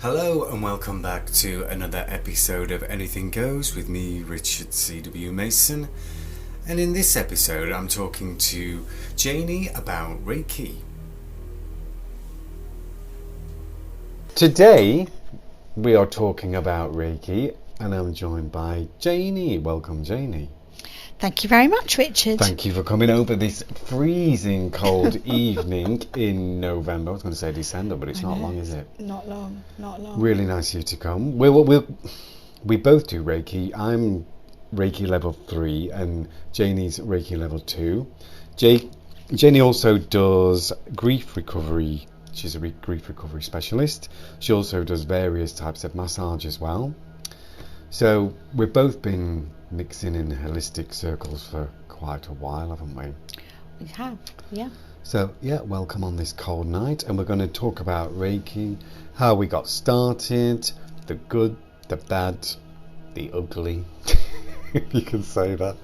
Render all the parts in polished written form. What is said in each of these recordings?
Hello and welcome back to another episode of Anything Goes with me, Richard C.W. Mason. And in this episode, I'm talking to Jannie about Reiki. Today, we are talking about Reiki, and I'm joined by Jannie. Welcome, Jannie. Thank you very much, Richard. Thank you for coming over this freezing cold evening in November. I was going to say December, but it's not long, is it? Not long. Really nice of you to come. We both do Reiki. I'm Reiki level 3 and Jannie's Reiki level 2. Jannie also does grief recovery. She's a grief recovery specialist. She also does various types of massage as well. So we've both been mixing in holistic circles for quite a while, haven't we? We have, yeah. So, welcome on this cold night, and we're going to talk about Reiki, how we got started, the good, the bad, the ugly, if you can say that.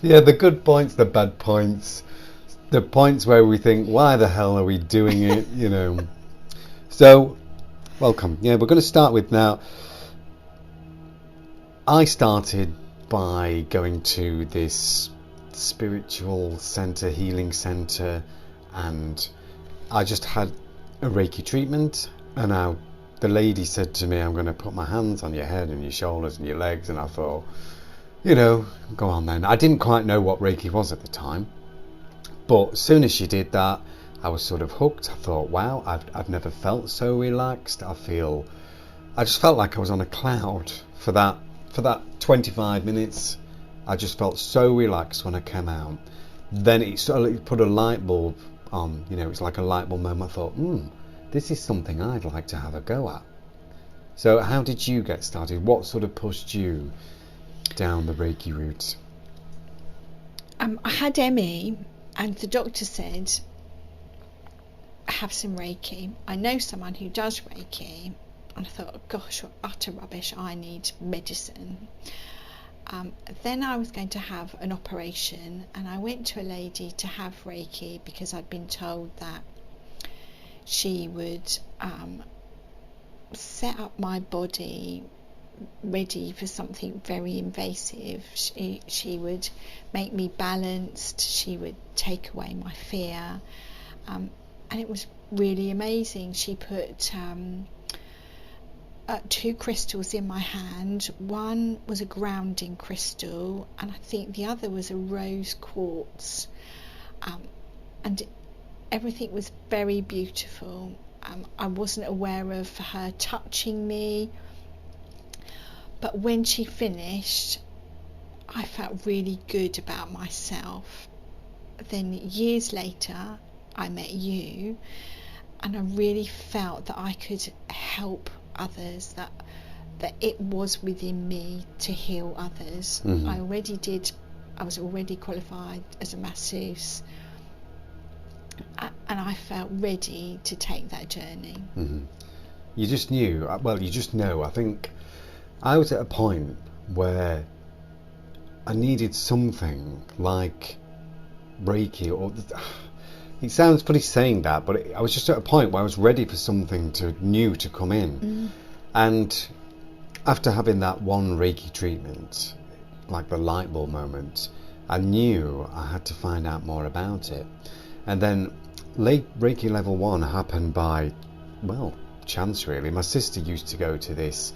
Yeah, the good points, the bad points, the points where we think, why the hell are we doing it, So, welcome. Yeah, we're going to start with now. I started by going to this spiritual centre, healing centre, and I just had a Reiki treatment, and now the lady said to me, I'm going to put my hands on your head and your shoulders and your legs, and I thought, go on then. I didn't quite know what Reiki was at the time, but as soon as she did that, I was sort of hooked. I thought, wow, I've never felt so relaxed. I just felt like I was on a cloud for that 25 minutes. I just felt so relaxed when I came out. Then it put a light bulb on, it's like a light bulb moment. I thought, this is something I'd like to have a go at. So how did you get started? What sort of pushed you down the Reiki route? I had ME, and the doctor said, have some Reiki. I know someone who does Reiki. And I thought, gosh, what utter rubbish, I need medicine. Then I was going to have an operation, and I went to a lady to have Reiki because I'd been told that she would set up my body ready for something very invasive. She would make me balanced, she would take away my fear, and it was really amazing. She put 2 crystals in my hand. One was a grounding crystal, and I think the other was a rose quartz, and everything was very beautiful. I wasn't aware of her touching me, but when she finished, I felt really good about myself. Then years later, I met you, and I really felt that I could help others, that it was within me to heal others. Mm-hmm. I was already qualified as a masseuse, and I felt ready to take that journey. Mm-hmm. You just knew, you just know. I think I was at a point where I needed something like Reiki, or it sounds funny saying that, but I was just at a point where I was ready for something new to come in. And after having that one Reiki treatment, like the light bulb moment, I knew I had to find out more about it. And then Reiki level 1 happened by, chance really. My sister used to go to this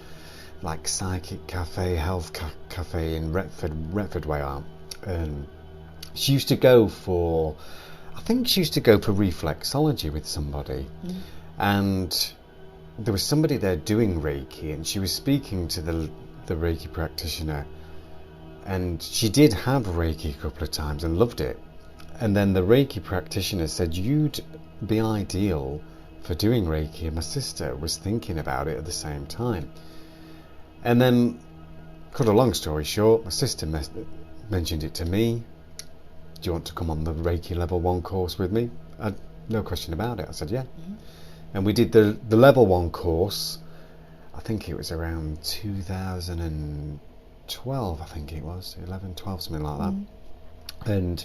like psychic cafe, health cafe in Retford way out. She used to go for reflexology with somebody, and there was somebody there doing Reiki, and she was speaking to the Reiki practitioner, and she did have Reiki a couple of times and loved it. And then the Reiki practitioner said, you'd be ideal for doing Reiki, and my sister was thinking about it at the same time. And then, cut a long story short, my sister mentioned it to me. Do you want to come on the Reiki level 1 course with me? No question about it. I said, yeah. And we did the level 1 course. I think it was around 2012, I think it was, 11, 12, something like that. And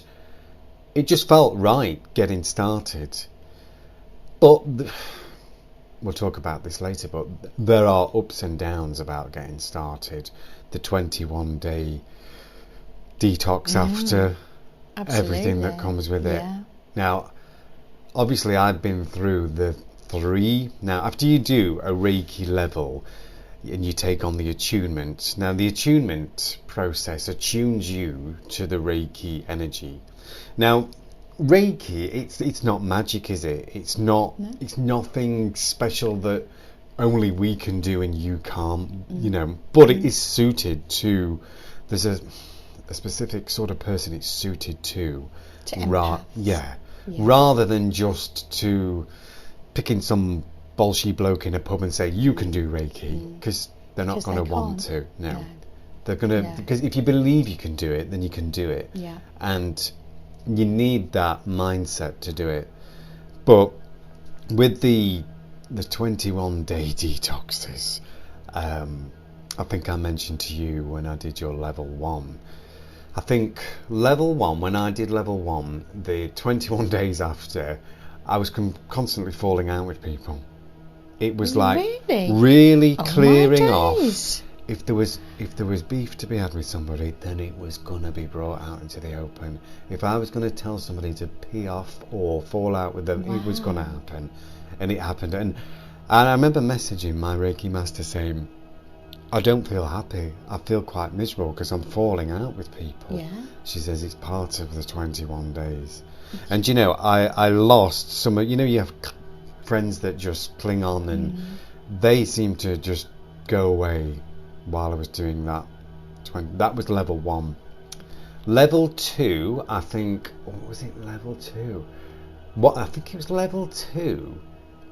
it just felt right getting started. But we'll talk about this later, but there are ups and downs about getting started. The 21-day detox after everything that comes with it. Now, obviously, I'd been through the 3. Now, after you do a Reiki level and you take on the attunement, now the attunement process attunes you to the Reiki energy. Now, Reiki, it's not magic, is it? It's not. No. It's nothing special that only we can do and you can't. You know, but it is suited to. There's a specific sort of person it's suited to. Yeah. Rather than just to picking some bolshy bloke in a pub and say you can do Reiki, because they're not going to want to. No, they're going to, because if you believe you can do it, then you can do it. Yeah. And you need that mindset to do it. But with the 21-day detoxes, I think I mentioned to you when I did your level 1. I think level 1, when I did level 1, the 21 days after, I was constantly falling out with people. It was like really clearing off. If there was beef to be had with somebody, then it was gonna be brought out into the open. If I was gonna tell somebody to pee off or fall out with them, it was gonna happen, and it happened. And I remember messaging my Reiki master saying, I don't feel happy. I feel quite miserable because I'm falling out with people. Yeah. She says it's part of the 21 days. And you know, I lost some. You know, you have friends that just cling on, and they seem to just go away while I was doing that. That was level 1. Level 2, I think. Or was it level 2? What? I think it was level 2.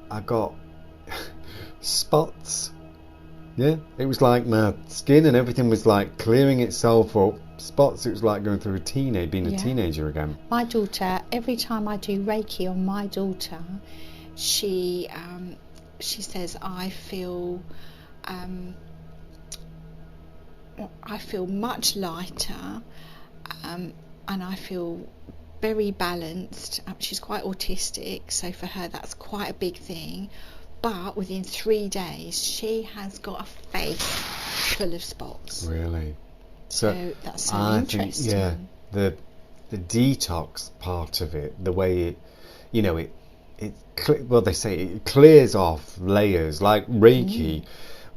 I got spots. Yeah, it was like my skin and everything was like clearing itself up. Spots, it was like going through being a teenager again. My daughter, every time I do Reiki on my daughter, she says I feel much lighter, and I feel very balanced. She's quite autistic, so for her that's quite a big thing. But within 3 days, she has got a face full of spots. Really? So that's so interesting. Think, the detox part of it, the way it, you know, they say it clears off layers. Like Reiki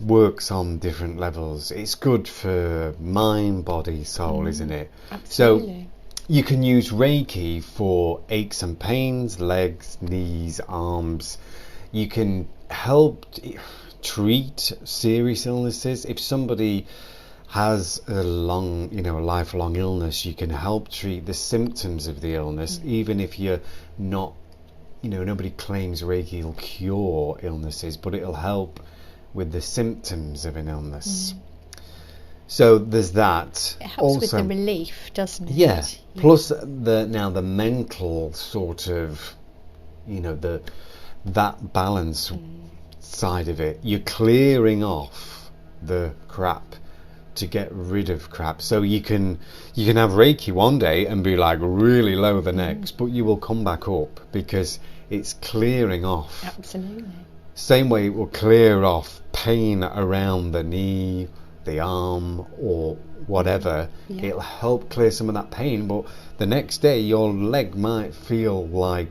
works on different levels. It's good for mind, body, soul, isn't it? Absolutely. So you can use Reiki for aches and pains, legs, knees, arms. You can help treat serious illnesses. If somebody has a lifelong illness, you can help treat the symptoms of the illness, even if you're not, nobody claims Reiki will cure illnesses, but it'll help with the symptoms of an illness. So there's that. It helps with the relief, doesn't it? Yeah. Plus the mental sort of, that balance side of it. You're clearing off the crap to get rid of crap. So you can have Reiki one day and be like really low the next, but you will come back up because it's clearing off. Absolutely. Same way it will clear off pain around the knee, the arm, or whatever. It'll help clear some of that pain, but the next day your leg might feel like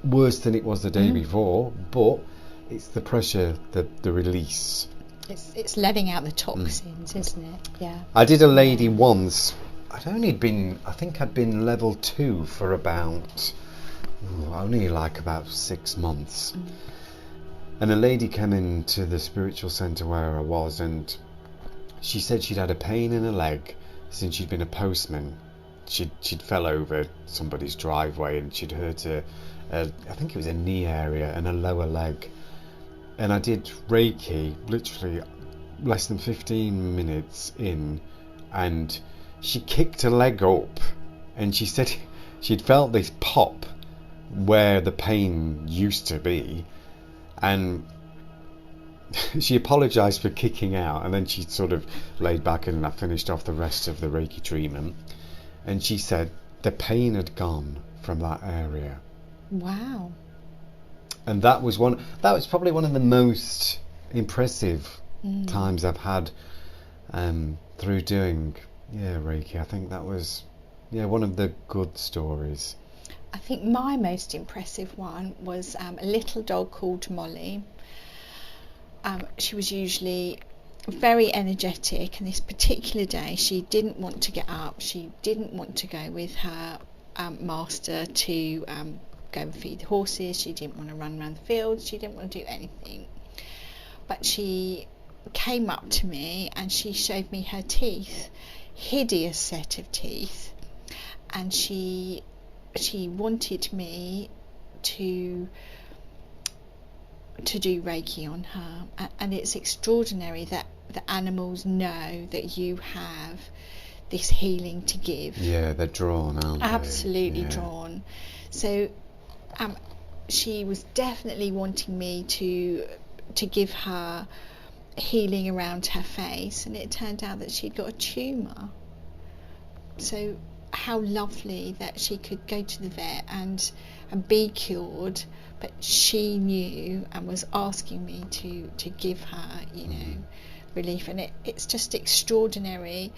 worse than it was the day before, but it's the pressure, the release. It's letting out the toxins, isn't it? Yeah. I did a lady once. I think I'd been level 2 for about 6 months. And a lady came into the spiritual centre where I was, and she said she'd had a pain in her leg since she'd been a postman. She'd fell over somebody's driveway and she'd hurt I think it was a knee area and a lower leg. And I did Reiki literally less than 15 minutes in, and she kicked her leg up, and she said she'd felt this pop where the pain used to be, and she apologised for kicking out, and then she sort of laid back and I finished off the rest of the Reiki treatment, and she said the pain had gone from that area. Wow. And that was probably one of the most impressive times I've had through doing Reiki. I think that was one of the good stories. I think my most impressive one was a little dog called Molly. She was usually very energetic, and this particular day she didn't want to get up. She didn't want to go with her master to go and feed the horses. She didn't want to run around the fields. She didn't want to do anything. But she came up to me and she showed me her teeth, hideous set of teeth, and she wanted me to do Reiki on her. And it's extraordinary that the animals know that you have this healing to give. Yeah, they're drawn, aren't they? Absolutely drawn. So she was definitely wanting me to give her healing around her face, and it turned out that she'd got a tumour. So how lovely that she could go to the vet and be cured, but she knew and was asking me to give her, relief. And it's just extraordinary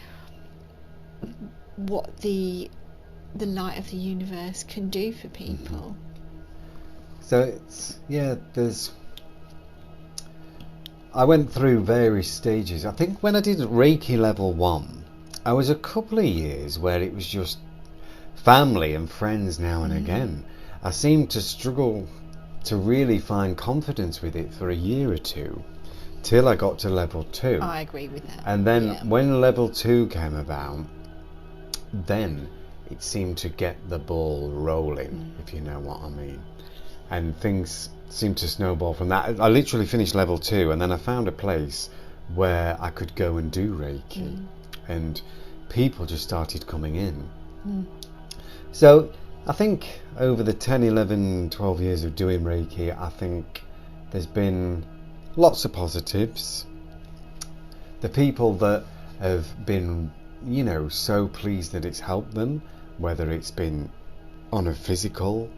what the light of the universe can do for people. So I went through various stages. I think when I did Reiki level 1, I was a couple of years where it was just family and friends now and again. I seemed to struggle to really find confidence with it for a year or two, till I got to level 2. I agree with that. And then when level 2 came about, then it seemed to get the ball rolling, if you know what I mean. And things seemed to snowball from that. I literally finished level 2, and then I found a place where I could go and do Reiki, and people just started coming in. So I think over the 10, 11, 12 years of doing Reiki, I think there's been lots of positives. The people that have been, so pleased that it's helped them, whether it's been on a physical,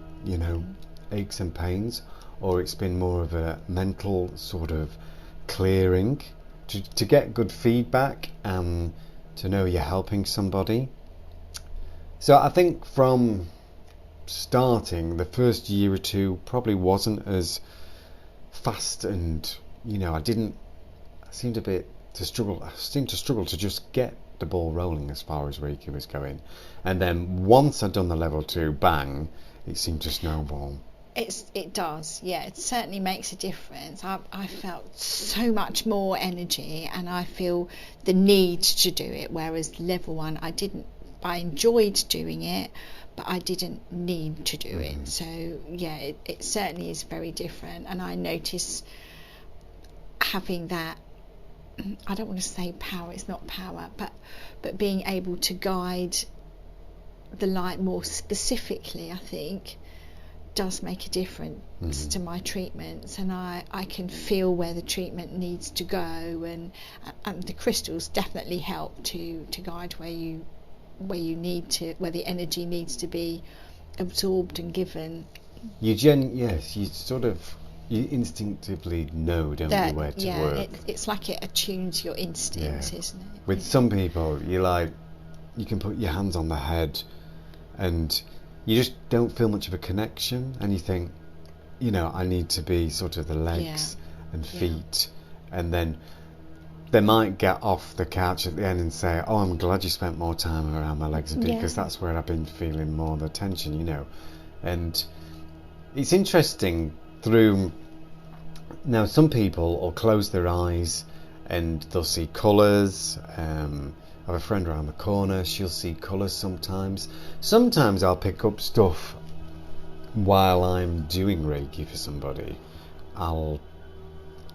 aches and pains, or it's been more of a mental sort of clearing, to get good feedback and to know you're helping somebody. So I think from starting, the first year or two probably wasn't as fast, and I seemed to struggle to just get the ball rolling as far as Reiki was going. And then once I'd done the level 2, bang, it seemed to snowball. It does, yeah. It certainly makes a difference. I felt so much more energy, and I feel the need to do it, whereas level 1 I enjoyed doing it, but I didn't need to do it. So yeah, it certainly is very different. And I notice having that, I don't want to say power, it's not power, but being able to guide the light more specifically, I think, does make a difference to my treatments. And I can feel where the treatment needs to go, and the crystals definitely help to guide where the energy needs to be absorbed and given. You instinctively know, don't you, where to work. It's like it attunes your instincts, isn't it? With some people, you can put your hands on the head and you just don't feel much of a connection, and you think, I need to be sort of the legs and feet, and then they might get off the couch at the end and say, oh, I'm glad you spent more time around my legs and feet, because that's where I've been feeling more of the tension, And it's interesting now some people will close their eyes and they'll see colours. I have a friend around the corner, she'll see colours sometimes. Sometimes I'll pick up stuff while I'm doing Reiki for somebody. I'll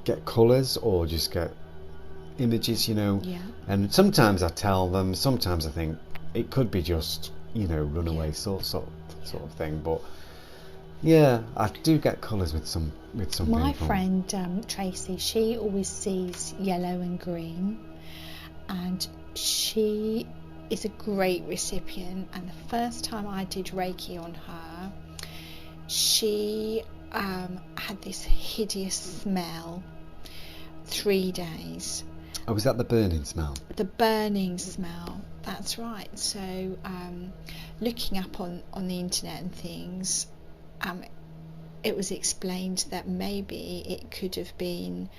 get colours or just get images, and sometimes I tell them, sometimes I think it could be just, runaway sort of thing, but yeah, I do get colours with some people. My friend Tracy, she always sees yellow and green, and she is a great recipient. And the first time I did Reiki on her, she had this hideous smell 3 days. Oh, was that the burning smell? The burning smell, that's right. So looking up on the internet and things, it was explained that maybe it could have been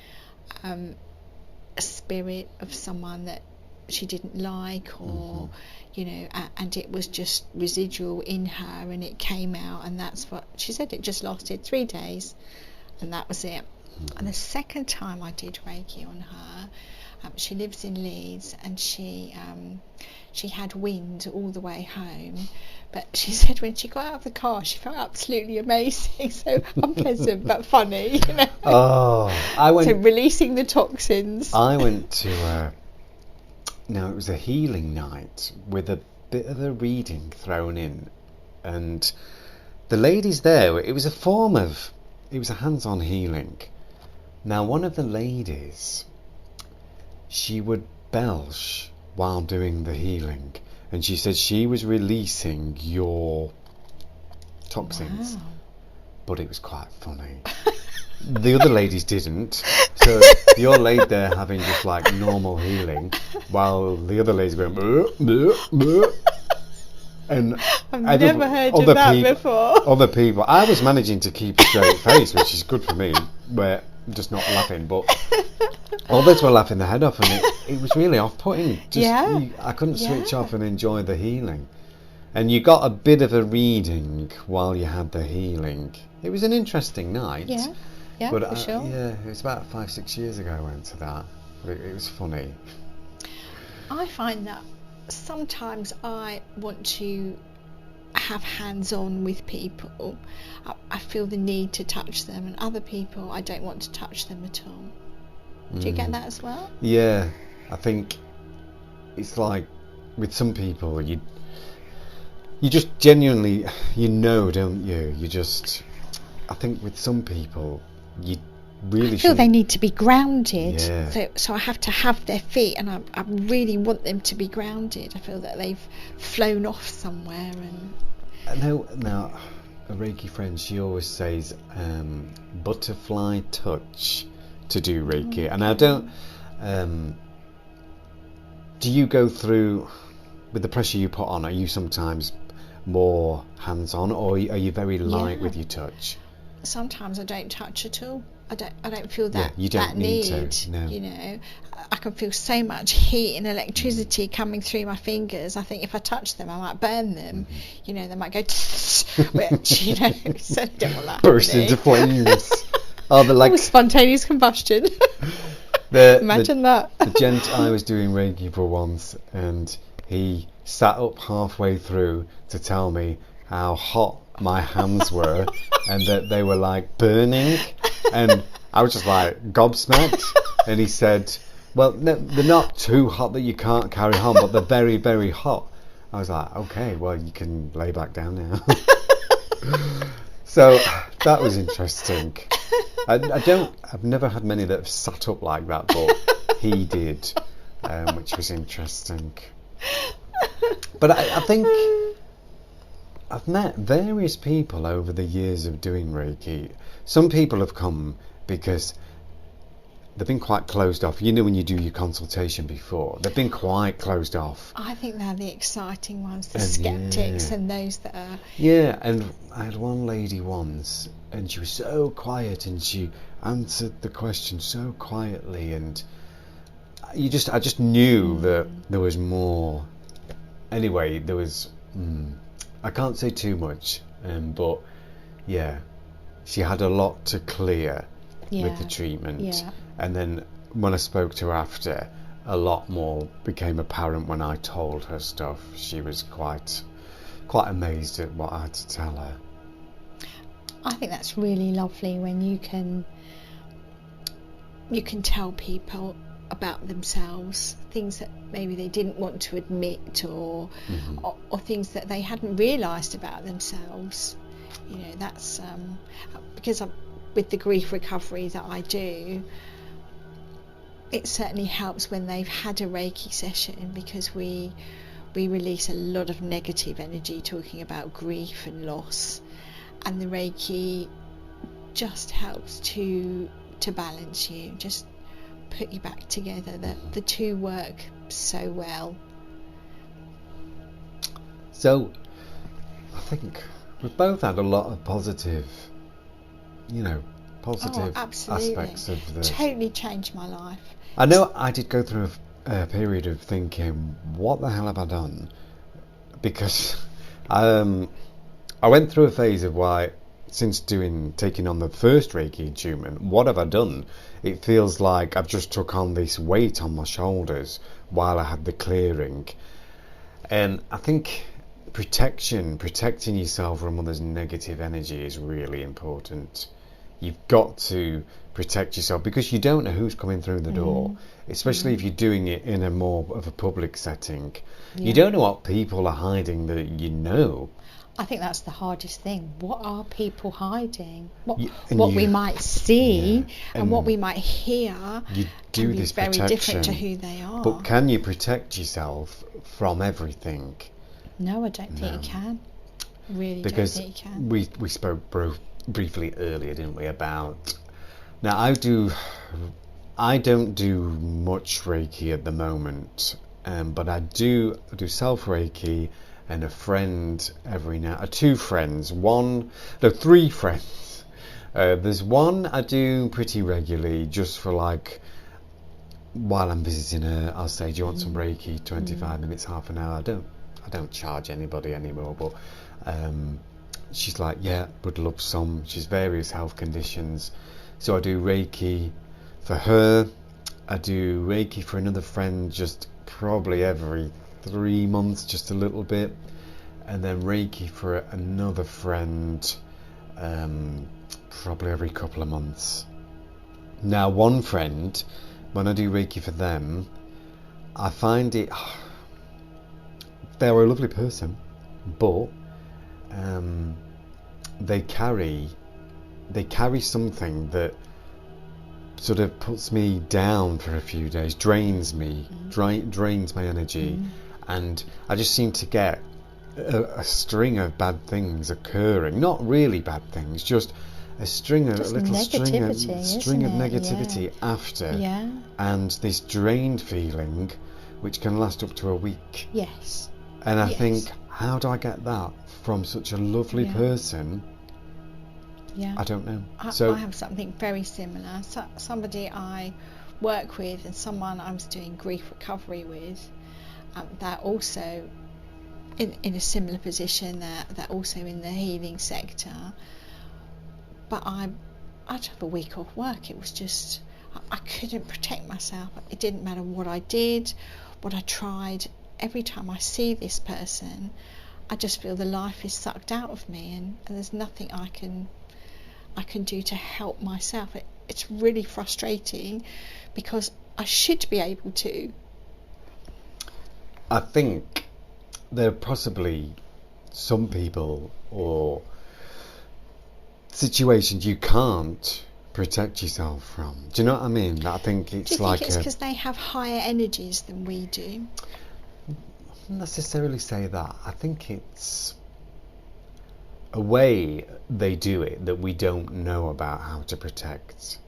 a spirit of someone that she didn't like, or you know, and it was just residual in her, and it came out, and that's what she said. It just lasted 3 days, and that was it. And the second time I did Reiki on her, she lives in Leeds, and she had wind all the way home, but she said when she got out of the car she felt absolutely amazing. So unpleasant but funny, you know. So releasing the toxins. I went to now it was a healing night with a bit of a reading thrown in, and the ladies there, it was a hands-on healing. Now one of the ladies, she would belch while doing the healing, and she said she was releasing your toxins. Wow. But it was quite funny. The other ladies didn't, so you're laid there having just like normal healing, while the other ladies going bleh, bleh, bleh. And I've never heard of that before. Other people, I was managing to keep a straight face, which is good for me, where I'm just not laughing, but others were laughing their head off, and it was really off-putting. I couldn't switch off and enjoy the healing. And you got a bit of a reading while you had the healing. It was an interesting night. Yeah, but for sure. Yeah, it was about 5-6 years ago I went to that. But it was funny. I find that sometimes I want to have hands-on with people. I feel the need to touch them, and other people I don't want to touch them at all. Do you get that as well? Yeah, I think it's like with some people you just genuinely, don't you? I think with some people you really I feel they need to be grounded. Yeah. So I have to have their feet, and I really want them to be grounded. I feel that they've flown off somewhere. And now a Reiki friend, she always says butterfly touch to do Reiki. And I don't do you go through, with the pressure you put on, are you sometimes more hands-on, or are you very light with your touch? Sometimes I don't touch at all. I don't feel that you don't that need need. To, no. You know, I can feel so much heat and electricity coming through my fingers. I think if I touch them, I might burn them. You know, they might go, which, you know, so I don't want that. Burst into flames. Oh, but like spontaneous combustion. Imagine that. The gent I was doing Reiki for once, and he sat up halfway through to tell me how hot my hands were and that they were like burning, and I was just like gobsmacked. And he said, well, no, they're not too hot that you can't carry on, but they're very, very hot. I was like, okay, well, you can lay back down now. So that was interesting. I've never had many that have sat up like that, but he did, which was interesting. But I think I've met various people over the years of doing Reiki. Some people have come because they've been quite closed off. You know, when you do your consultation before, they've been quite closed off. I think they're the exciting ones, the skeptics, and those that are... Yeah, and I had one lady once, and she was so quiet, and she answered the question so quietly, and I just knew that there was more. Anyway, there was... I can't say too much, but yeah, she had a lot to clear with the treatment. Yeah. And then when I spoke to her after, a lot more became apparent when I told her stuff. She was quite amazed at what I had to tell her. I think that's really lovely when you can tell people about themselves, things that maybe they didn't want to admit, or things that they hadn't realised about themselves. You know, that's because with the grief recovery that I do, it certainly helps when they've had a Reiki session, because we release a lot of negative energy talking about grief and loss, and the Reiki just helps to balance you, just put you back together. The two work so well. So I think we've both had a lot of positive aspects of the... Totally changed my life. I know I did go through a period of thinking, what the hell have I done? Because I went through a phase of since taking on the first Reiki attunement, what have I done? It feels like I've just took on this weight on my shoulders while I had the clearing. And I think protecting yourself from others' negative energy is really important. You've got to protect yourself because you don't know who's coming through the door, especially if you're doing it in a more of a public setting. You don't know what people are hiding that you know. I think that's the hardest thing. What are people hiding? What we might see and what we might hear can be very different to who they are. But can you protect yourself from everything? No, I don't think you can. Really because don't think you can. We spoke briefly earlier, didn't we, about... Now, I don't do much Reiki at the moment, but I do self-Reiki and a friend every now... three friends. There's one I do pretty regularly, just for while I'm visiting her, I'll say, do you want some Reiki? 25 minutes, half an hour. I don't charge anybody anymore, but she's like, yeah, would love some. She's various health conditions, so I do Reiki for her. I do Reiki for another friend just probably every 3 months, just a little bit, and then Reiki for another friend probably every couple of months. Now, one friend, when I do Reiki for them, I find it... They're a lovely person, but they carry something that sort of puts me down for a few days, drains me, drains my energy, and I just seem to get a string of bad things occurring. Not really bad things, just a string of negativity after, and this drained feeling, which can last up to a week. Yes. And I think, how do I get that from such a lovely person? Yeah. I don't know. I have something very similar. Somebody I work with and someone I was doing grief recovery with, they're also in a similar position. They're also in the healing sector. But I'd have a week off work. It was just, I couldn't protect myself. It didn't matter what I did, what I tried. Every time I see this person, I just feel the life is sucked out of me, and there's nothing I can do to help myself. It's really frustrating because I should be able to. I think there are possibly some people or situations you can't protect yourself from. Do you know what I mean? I think it's do you think it's because they have higher energies than we do? Not necessarily say that. I think it's a way they do it that we don't know about how to protect.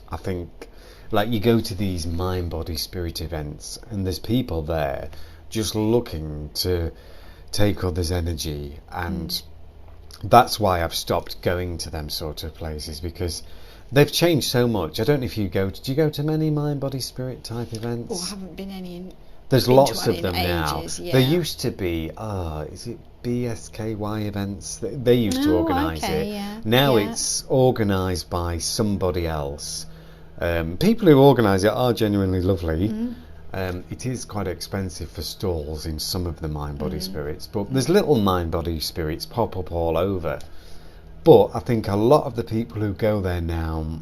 I think, you go to these mind, body, spirit events, and there's people there just looking to take others' energy, and that's why I've stopped going to them sort of places, because they've changed so much. I don't know if you go to many mind, body, spirit type events? Well, I haven't been any. There's lots of them now. Ages, yeah. There used to be, is it BSKY events? They used to organise it. Yeah. Now it's organised by somebody else. People who organise it are genuinely lovely. It is quite expensive for stalls in some of the mind, body, spirits, but there's little mind, body, spirits pop up all over. But I think a lot of the people who go there now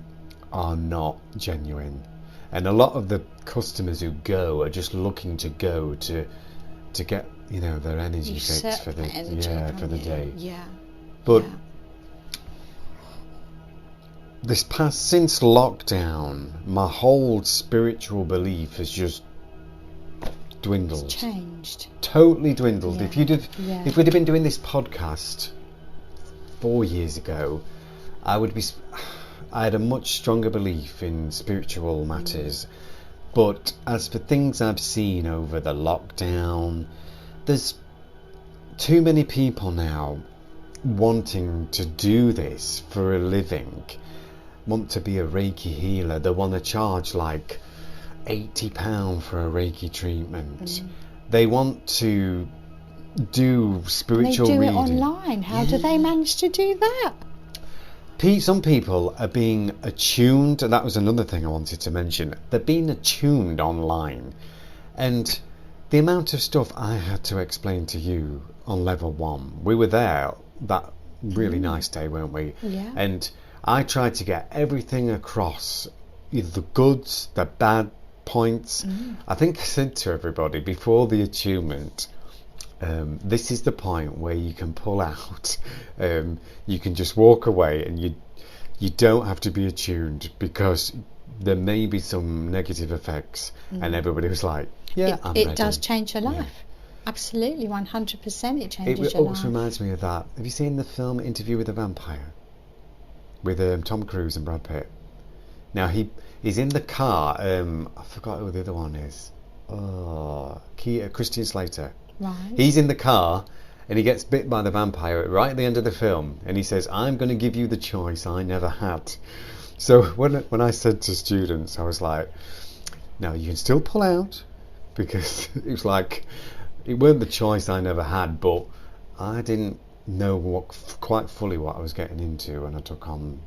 are not genuine. And a lot of the customers who go are just looking to go to get their energy fix for the day. Yeah. But since lockdown, my whole spiritual belief has just dwindled. It's changed. Totally dwindled. Yeah. If we'd have been doing this podcast 4 years ago, I had a much stronger belief in spiritual matters. But as for things I've seen over the lockdown, there's too many people now wanting to do this for a living, want to be a Reiki healer. They want to charge like £80 for a Reiki treatment. They want to do spiritual reading. They do reading. it online. How do they manage to do that? Some people are being attuned, and that was another thing I wanted to mention. They're being attuned online, and the amount of stuff I had to explain to you on level 1. We were there that really nice day, weren't we? Yeah. And I tried to get everything across, either the goods, the bad points. I think I said to everybody before the attunement, this is the point where you can pull out. You can just walk away, and you don't have to be attuned, because there may be some negative effects. And everybody was like, yeah, I'm ready. It does change your life. Yeah. Absolutely, 100% it changes It your always life. reminds me of that. Have you seen the film Interview with a Vampire with Tom Cruise and Brad Pitt? Now he's in the car. I forgot who the other one is. Christian Slater. Right. He's in the car and he gets bit by the vampire right at the end of the film, and he says, "I'm going to give you the choice I never had." So when I said to students, I was like, "No, you can still pull out," because it was like, it weren't the choice I never had, but I didn't know quite fully what I was getting into, and I took on.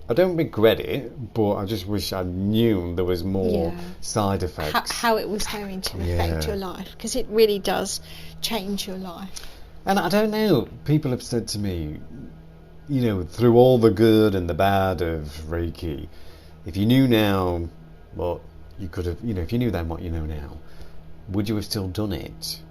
I don't regret it, but I just wish I knew there was more side effects. How it was going to affect your life, because it really does change your life. And I don't know, people have said to me, through all the good and the bad of Reiki, if you knew now what you could have, if you knew then what you know now, would you have still done it?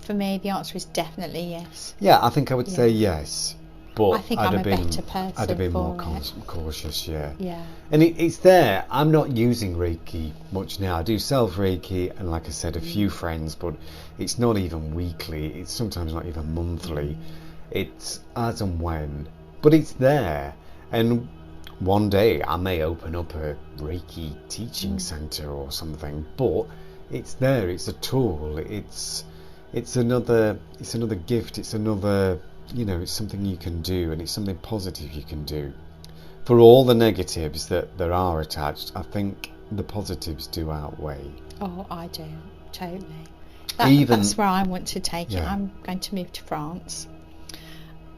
For me, the answer is definitely yes. Yeah, I think I would say yes. But I think I'd I'm have a been, better person I'd have been more for it. cautious, yeah. Yeah. And it's there. I'm not using Reiki much now. I do self-Reiki and, like I said, a few friends, but it's not even weekly. It's sometimes not even monthly. It's as and when. But it's there. And one day I may open up a Reiki teaching centre or something. But it's there. It's a tool. It's another gift. It's another... it's something you can do, and it's something positive you can do. For all the negatives that there are attached, I think the positives do outweigh. Oh, I do, totally. That's where I want to take it. I'm going to move to France,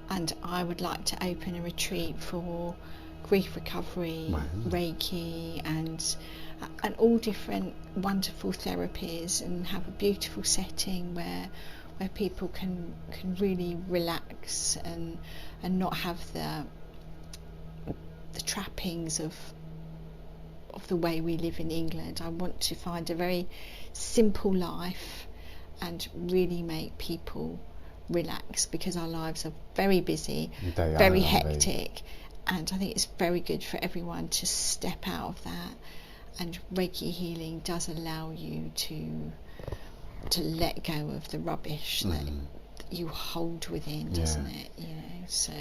and I would like to open a retreat for grief recovery, Reiki, and all different wonderful therapies, and have a beautiful setting where people can really relax and not have the trappings of the way we live in England. I want to find a very simple life and really make people relax, because our lives are very busy, very hectic, and I think it's very good for everyone to step out of that. And Reiki healing does allow you to let go of the rubbish that you hold within, doesn't it? So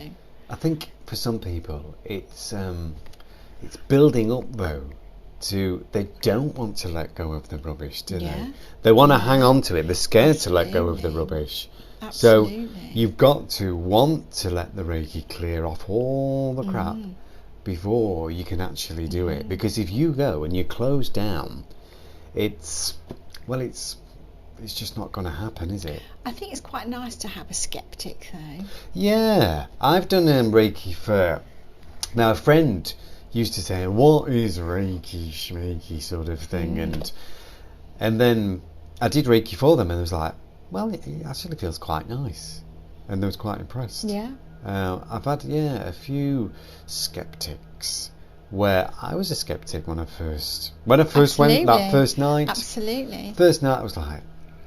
I think for some people it's building up though to, they don't want to let go of the rubbish, do they? They want to hang on to it. They're scared to let go of the rubbish. Absolutely. So you've got to want to let the Reiki clear off all the crap before you can actually do it. Because if you go and you close down, it's just not going to happen, is it? I think it's quite nice to have a skeptic, though. Yeah, I've done Reiki for... Now, a friend used to say, "What is Reiki, schmeiki," sort of thing, and then I did Reiki for them, and it was like, well, it actually feels quite nice, and they was quite impressed. Yeah. I've had a few skeptics. Where I was a skeptic when I first went that first night. Absolutely. First night I was like,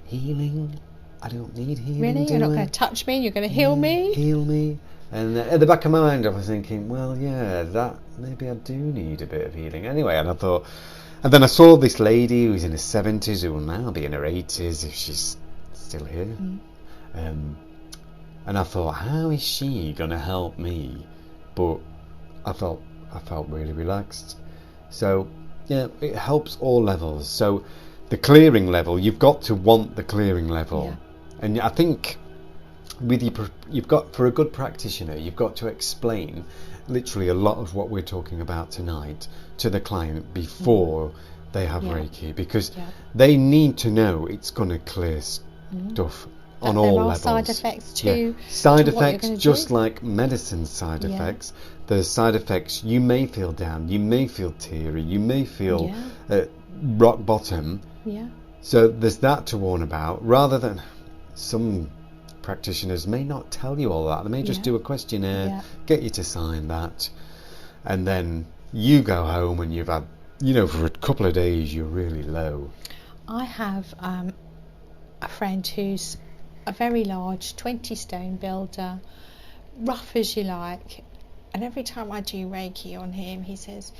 healing? I don't need healing. Really? You're not going to touch me? You're going to heal me? Heal me? And at the back of my mind I was thinking, well, that maybe I do need a bit of healing. Anyway, and I thought, and then I saw this lady who's in her 70s, who will now be in her 80s if she's still here. And I thought, how is she going to help me? But I felt really relaxed. So yeah, it helps all levels. So the clearing level, you've got to want the clearing level, and I think with you've got, for a good practitioner, you've got to explain literally a lot of what we're talking about tonight to the client before they have Reiki, because they need to know it's going to clear stuff on all levels. There are side effects too. Side effects, just like medicine side effects. There's side effects. You may feel down, you may feel teary, you may feel rock bottom. So there's that to warn about, rather than some practitioners may not tell you all that. They may just do a questionnaire, get you to sign that, and then you go home and you've had, for a couple of days you're really low. I have a friend who's a very large 20 stone builder, rough as you like, and every time I do Reiki on him, he says,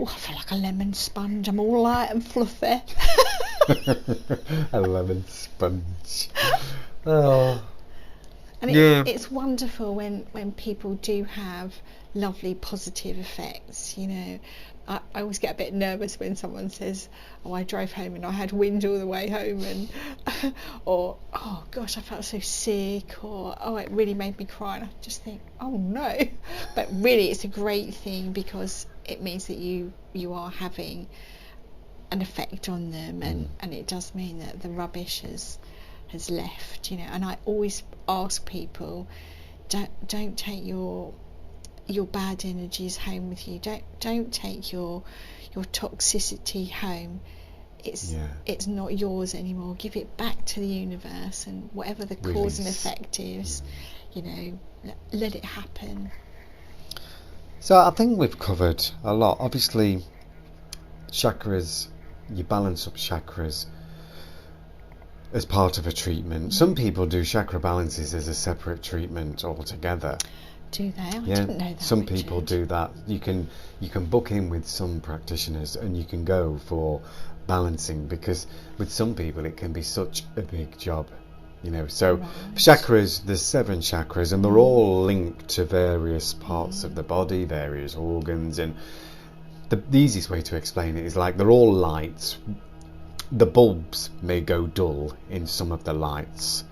"Oh, I feel like a lemon sponge. I'm all light and fluffy." A lemon sponge. Oh. And it's wonderful when people do have lovely positive effects. I always get a bit nervous when someone says, "Oh, I drove home and I had wind all the way home," and or, "Oh gosh, I felt so sick," or, "Oh, it really made me cry." And I just think, "Oh no," but really, it's a great thing, because it means that you are having an effect on them, and it does mean that the rubbish has left. And I always ask people, don't take your bad energies home with you. Don't take your toxicity home. It's not yours anymore. Give it back to the universe, and whatever the cause and effect is, let it happen. So I think we've covered a lot. Obviously, chakras, you balance up chakras as part of a treatment. Some people do chakra balances as a separate treatment altogether. Do they? I didn't know that. Some people do that. You can book in with some practitioners and you can go for balancing, because with some people it can be such a big job, So chakras, there's 7 chakras, and they're all linked to various parts of the body, various organs, and the easiest way to explain it is like they're all lights. The bulbs may go dull in some of the lights.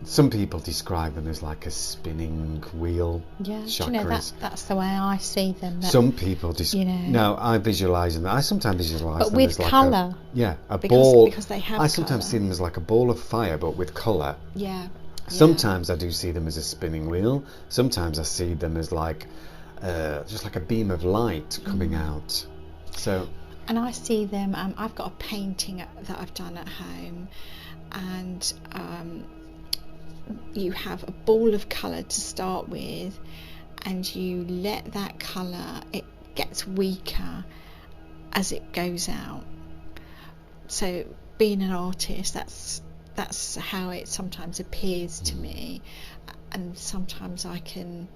Some people describe them as like a spinning wheel. Chakras. That's the way I see them. Some people No, I visualise them. I sometimes visualise them with as like colour. a ball. Because they have I sometimes see them as like a ball of fire, but with colour. Sometimes I do see them as a spinning wheel. Sometimes I see them as like just like a beam of light coming out. So. And I see them. I've got a painting that I've done at home, and you have a ball of colour to start with, and you let that colour, it gets weaker as it goes out. So being an artist, that's how it sometimes appears to me. And sometimes I can,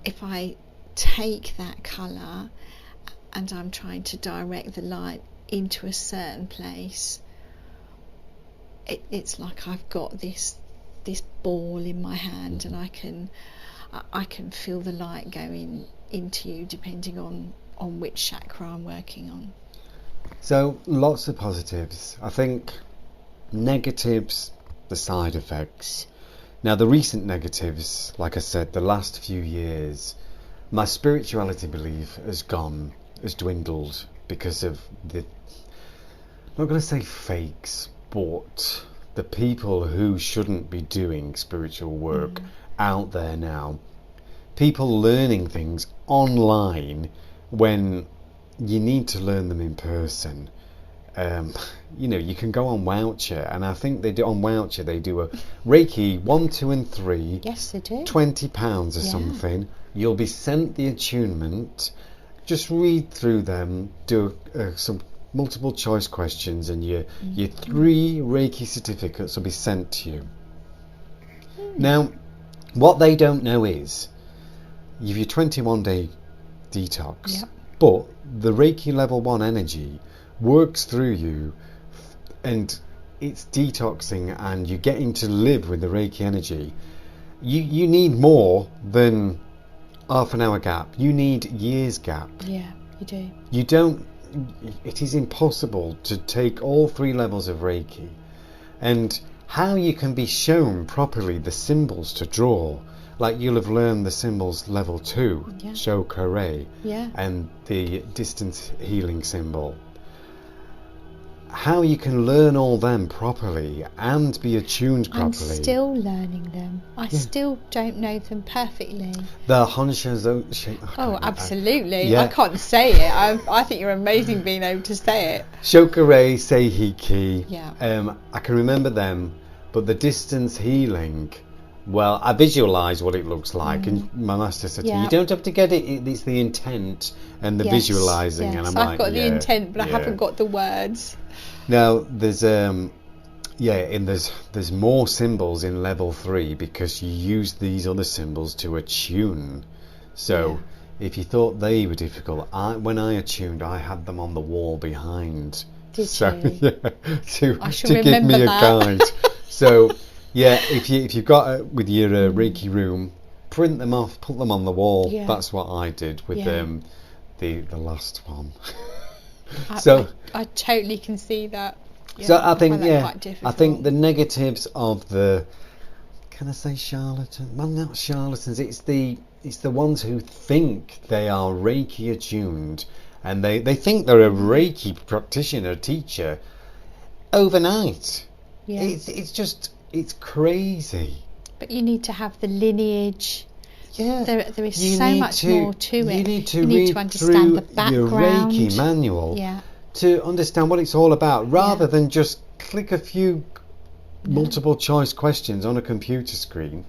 if I take that colour and I'm trying to direct the light into a certain place, it's like I've got this ball in my hand, and I can feel the light going into you depending on which chakra I'm working on. So lots of positives. I think negatives, the side effects. Now the recent negatives, like I said, the last few years, my spirituality belief has dwindled because of I'm not going to say fakes, but the people who shouldn't be doing spiritual work out there now. People learning things online when you need to learn them in person. You can go on Voucher, and I think they do on Voucher. They do a Reiki 1, 2, and 3. Yes, they do. £20 or something. You'll be sent the attunement. Just read through them. Do some multiple choice questions, and your 3 Reiki certificates will be sent to you. Now, what they don't know is you have your 21-day detox, but the Reiki level 1 energy works through you, and it's detoxing, and you're getting to live with the Reiki energy. you need more than half an hour gap. You need years gap. Yeah, you do. You don't. It is impossible to take all 3 levels of Reiki, and how you can be shown properly the symbols to draw. Like you'll have learned the symbols level 2, Yeah. Shokare, Yeah. and the distance healing symbol. How you can learn all them properly and be attuned I'm properly. still learning them. I still don't know them perfectly. The Honsha Oh, absolutely. Yeah. I can't say it. I think you're amazing being able to say it. Shokare, Seihiki. Yeah. I can remember them, but the distance healing, well, I visualise what it looks like, and my master said to me, Yeah. you don't have to get it, it's the intent and the visualising. Yes. And I'm I've like, got the yeah, intent, but I yeah. haven't got the words. Now, there's there's more symbols in level 3 because you use these other symbols to attune. So if you thought they were difficult, when I attuned, I had them on the wall behind. Did so, you? Yeah, I shall to give me remember a that. guide. So yeah, if you've got with your Reiki room, print them off, put them on the wall. Yeah. That's what I did with Yeah. the last one. I totally can see that. Yeah, So I think find that quite I difficult. think the negatives of the, can I say charlatan? Well, not charlatans. It's the ones who think they are Reiki attuned, and they think they're a Reiki practitioner, teacher, overnight. Yeah. It's crazy. But you need to have the lineage. Yeah. There is You so need much to- more to it. You need to you read need to understand through the background. your Reiki manual Yeah. to understand what it's all about, rather Yeah. than just click a few multiple choice questions on a computer screen.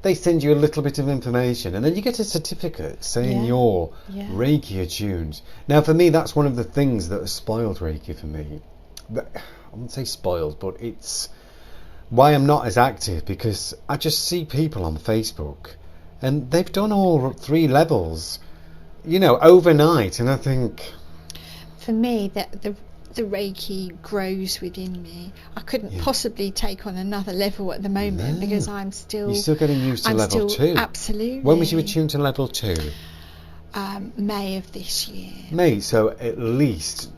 They send you a little bit of information, and then you get a certificate saying Yeah. you're Yeah. Reiki attuned. Now, for me, that's one of the things that has spoiled Reiki for me. I wouldn't say spoiled, but it's why I'm not as active, because I just see people on Facebook and they've done all 3 levels, overnight, and I think, For me, the Reiki grows within me. I couldn't possibly take on another level at the moment No. because I'm still. you're still getting used to I'm level still, 2. Absolutely. When was you attuned to level 2? May of this year. May, so at least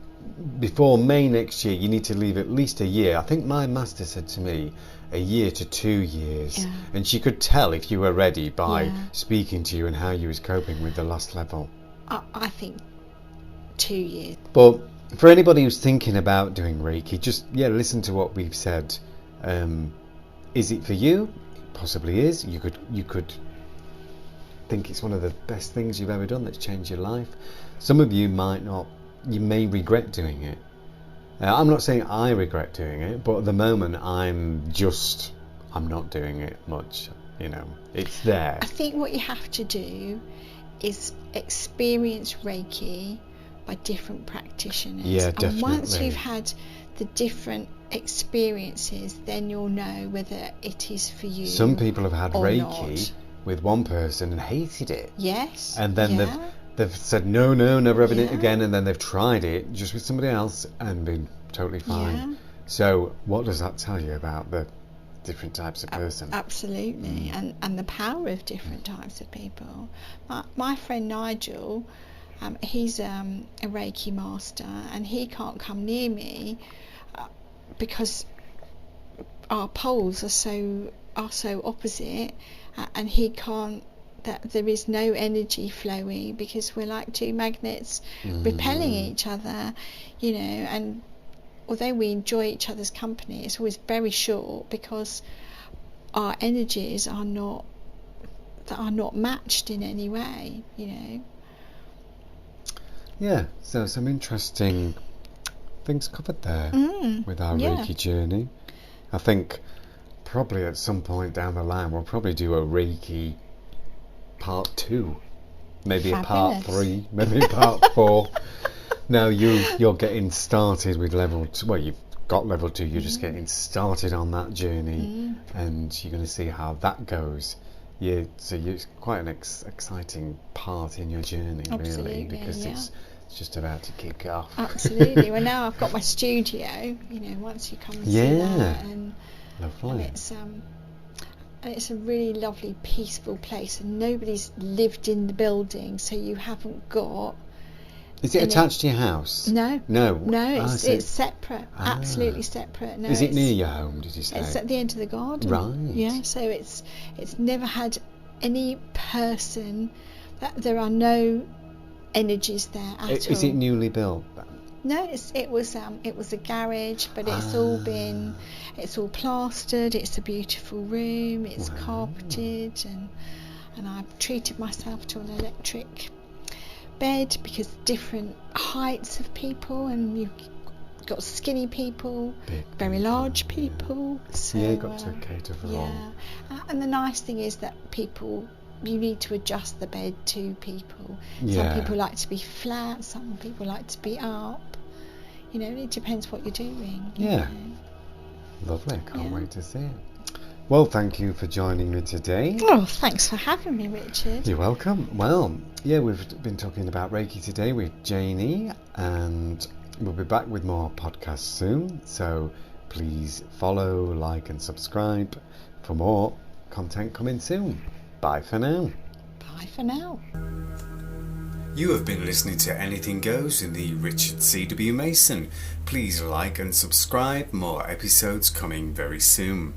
before May next year you need to leave at least a year. I think my master said to me a year to 2 years, Yeah. and she could tell if you were ready by Yeah. speaking to you and how you was coping with the last level. I think 2 years. But for anybody who's thinking about doing Reiki, just listen to what we've said. Is it for you? It possibly is. You could think it's one of the best things you've ever done that's changed your life. Some of you might not. You may regret doing it. I'm not saying I regret doing it, but at the moment I'm not doing it much. It's there. I think what you have to do is experience Reiki by different practitioners. Yeah, And once definitely. you've had the different experiences, then you'll know whether it is for you. Some people have had or Reiki not. with one person and hated it. Yes. And then yeah. they've said no, never having it Yeah. again, and then they've tried it just with somebody else and been totally fine. Yeah. So what does that tell you about the different types of person? Absolutely, and the power of different types of people. My friend Nigel, he's a Reiki master, and he can't come near me because our poles are so opposite, and he can't. That there is no energy flowing because we're like 2 magnets repelling each other, and although we enjoy each other's company, it's always very short because our energies are not matched in any way, Yeah, so some interesting things covered there with our yeah. Reiki journey. I think probably at some point down the line we'll probably do a Reiki part 2, maybe a part Fabulous. 3, maybe a part 4. Now you're getting started with level 2. Well, you've got level 2. You're just getting started on that journey, and you're going to see how that goes. So it's quite an exciting part in your journey, Absolutely, really, because yeah. it's just about to kick off. Absolutely. Well, now I've got my studio. Once you come and see that, and Lovely. it's and it's a really lovely, peaceful place, and nobody's lived in the building, so you haven't got... Is it attached to your house? No. No? It's separate, absolutely separate. No, is it near your home, did you say? It's at the end of the garden. Right. Yeah, so it's never had any person, there are no energies there at all. Is it newly built? No, it was a garage, but it's all plastered. It's a beautiful room. It's carpeted, and I've treated myself to an electric bed, because different heights of people, and you've got skinny people, very large people. So, you've got to cater for all. And the nice thing is that you need to adjust the bed to people. Yeah. Some people like to be flat, some people like to be up. You know, it depends what you're doing. Yeah. Lovely, I can't wait to see it. Well, thank you for joining me today. Oh, thanks for having me, Richard. You're welcome. Well, yeah, we've been talking about Reiki today with Jannie, and we'll be back with more podcasts soon. So please follow, like and subscribe for more content coming soon. Bye for now. Bye for now. You have been listening to Anything Goes in the Richard C.W. Mason. Please like and subscribe. More episodes coming very soon.